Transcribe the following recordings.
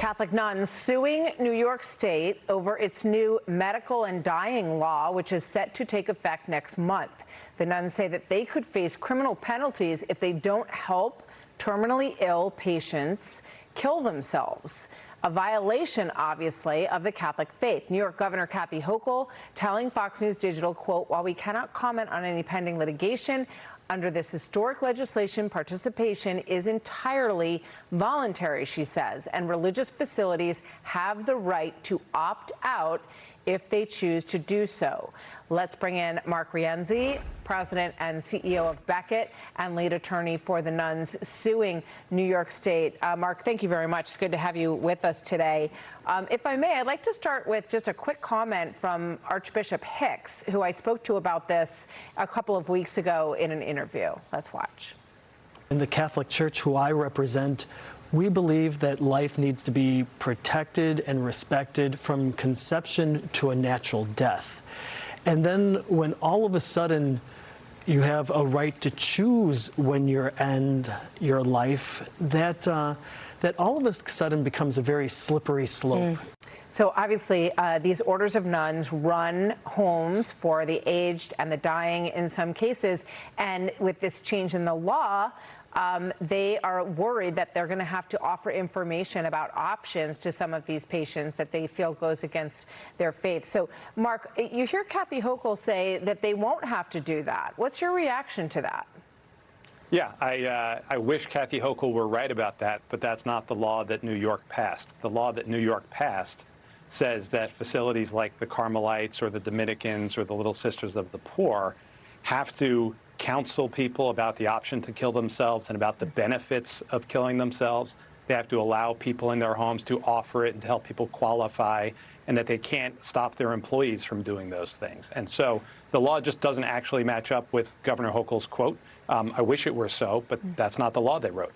Catholic nuns suing New York State over its new medical and dying law, which is set to take effect next month. The nuns say that they could face criminal penalties if they don't help terminally ill patients kill themselves. A violation, obviously, of the Catholic faith. New York Governor Kathy Hochul telling Fox News Digital, quote, "While we cannot comment on any pending litigation, under this historic legislation, participation is entirely voluntary," she says, and religious facilities have the right to opt out if they choose to do so. Let's bring in Mark Rienzi, president and CEO of Becket and lead attorney for the nuns suing New York State. Mark, thank you very much. It's good to have you with us today. If I may, I'd like to start with just a quick comment from Archbishop Hicks, who I spoke to about this a couple of weeks ago in an interview. Let's watch. In the Catholic Church, who I represent, we believe that life needs to be protected and respected from conception to a natural death. And then when all of a sudden you have a right to choose when you end your life, that all of a sudden becomes a very slippery slope. So obviously, these orders of nuns run homes for the aged and the dying in some cases. And with this change in the law, they are worried that they're going to have to offer information about options to some of these patients that they feel goes against their faith. So, Mark, you hear Kathy Hochul say that they won't have to do that. What's your reaction to that? Yeah, I wish Kathy Hochul were right about that, but that's not the law that New York passed. The law that New York passed says that facilities like the Carmelites or the Dominicans or the Little Sisters of the Poor have to counsel people about the option to kill themselves and about the benefits of killing themselves. They have to allow people in their homes to offer it and to help people qualify, and that they can't stop their employees from doing those things. And so the law just doesn't actually match up with Governor Hochul's quote. I wish it were so, but that's not the law they wrote.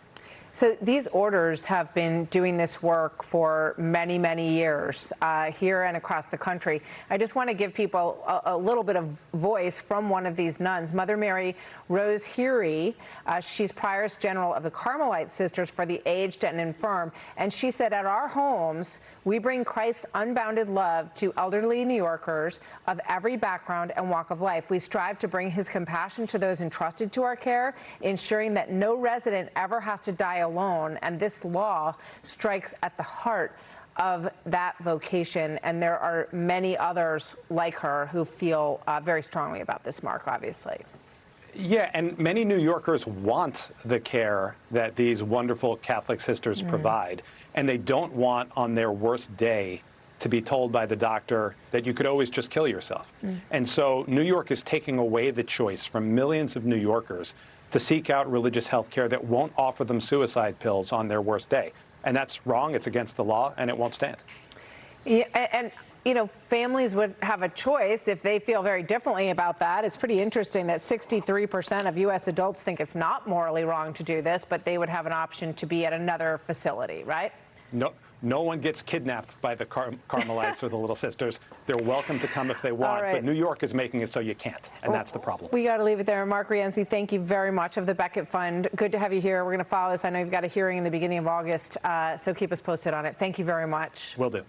So these orders have been doing this work for many, many years here and across the country. I just want to give people a little bit of voice from one of these nuns, Mother Mary Rose Heery. She's Prioress General of the Carmelite Sisters for the Aged and Infirm. And she said, "At our homes, we bring Christ's unbounded love to elderly New Yorkers of every background and walk of life. We strive to bring his compassion to those entrusted to our care, ensuring that no resident ever has to die alone, and this law strikes at the heart of that vocation." And there are many others like her who feel very strongly about this, Mark, obviously. Yeah, and many New Yorkers want the care that these wonderful Catholic sisters provide, and they don't want on their worst day to be told by the doctor that you could always just kill yourself. And so New York is taking away the choice from millions of New Yorkers to seek out religious health care that won't offer them suicide pills on their worst day. And that's wrong, it's against the law, and it won't stand. Yeah, and you know, families would have a choice if they feel very differently about that. It's pretty interesting that 63% of U.S. adults think it's not morally wrong to do this, but they would have an option to be at another facility, right? No one gets kidnapped by the Carmelites or the Little Sisters. They're welcome to come if they want, but New York is making it so you can't, and that's the problem. We got to leave it there. Mark Rienzi, thank you very much, of the Becket Fund. Good to have you here. We're going to follow this. I know you've got a hearing in the beginning of August, so keep us posted on it. Thank you very much. Will do.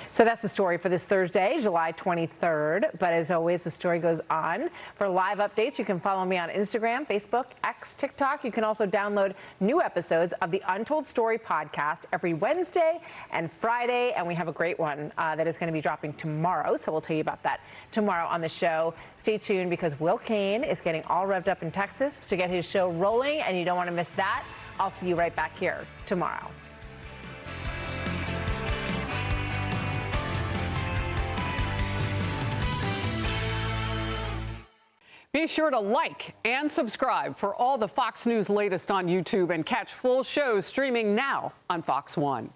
So that's the story for this Thursday, July 23rd. But as always, the story goes on. For live updates, you can follow me on Instagram, Facebook, X, TikTok. You can also download new episodes of the Untold Story podcast every Wednesday and Friday. And we have a great one that is going to be dropping tomorrow. So we'll tell you about that tomorrow on the show. Stay tuned, because Will Kane is getting all revved up in Texas to get his show rolling, and you don't want to miss that. I'll see you right back here tomorrow. Be sure to like and subscribe for all the Fox News latest on YouTube, and catch full shows streaming now on Fox One.